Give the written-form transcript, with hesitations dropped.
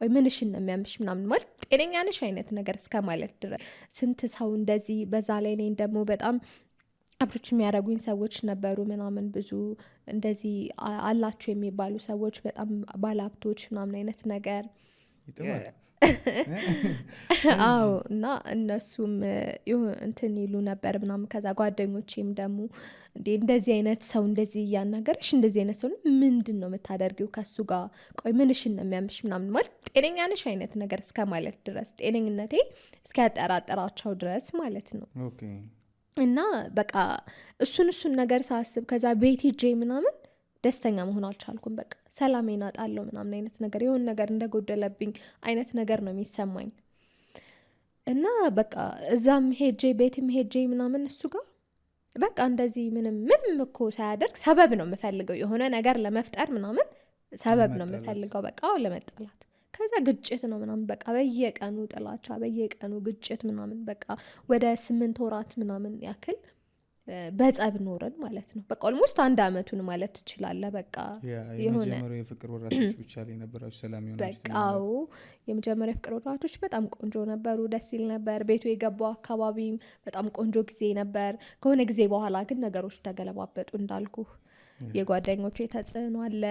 ወይ ምንሽን ነው የሚያምሽ ምናምን ማለት ጤነኛ ነሽ አይነት ነገር እስከ ማለት ድረስ ስንት ሰው እንደዚህ በዛ ላይ እኔን ደግሞ በጣም አብሮች የሚያደርጉኝ ሰዎች ነበሩ ምናምን ብዙ እንደዚህ አላችሁ የሚባሉ ሰዎች በጣም ባለሀብቶች ምናምን አይነት ነገር አዎ እና እነሱም እንትን ይሉ ነበር ምናምን ከዛ ጓደኞቼም ደግሞ እንደዚህ አይነት ሰው እንደዚህ እያናገርሽ እንደዚህ አይነት ሰው ምንድነው የምታደርጊው ከሱ ጋር ቆይ ምንሽን ነው የሚያምሽ ምናምን ማለት ጤነኛ ነሽ አይነት ነገር እስከ ማለት ድረስ ጤነኝነቴ እስኪያጠራጥራቸው ድረስ ማለት ነው ኦኬ እና በቃ እሱን ነገር ሳስብ ከዛ ቤት ሄጄ ምናምን ደስተኛ መሆን አልቻልኩም በቃ ሰላሜን አጣለሁ ምናምን አይነት ነገር የሆነ ነገር እንደጎደለብኝ አይነት ነገር ነው የሚሰማኝ እና በቃ እዛም ሄጄ ቤትም ሄጄ ምናምን እሱ ጋር በቃ እንደዚህ ምንም እኮ ሳያደርግ ሰበብ ነው የምፈልገው የሆነ ነገር ለመፍጠር ምናምን ሰበብ ነው የምፈልገው በቃ ለመጣላት ከዛ ግጭት ነው ምናምን በቃ በየቀኑ ጥላቻ በየቀኑ ግጭት ምናምን በቃ ወደ 8 ወራት ምናምን ያክል በጸብ ኖረን ማለት ነው በቃ ኦልሞስት 1 አመቱን ማለት ትችላለህ በቃ የመጀመሪያው የፍቅር ወራቶች ብቻ ላይ ነበራችሁ ሰላም ይሆናችሁ በቃው የመጀመሪያው የፍቅር ወራቶች በጣም ቆንጆ ነበሩ ደስ ይል ነበር ቤቱ የገባው አካባቢም በጣም ቆንጆ ጊዜ ነበር ከሆነ ጊዜ በኋላ ግን ነገሮች ተገለባበጡ እንዳልኩ የጓደኞቼ ተጽዕኖ አለ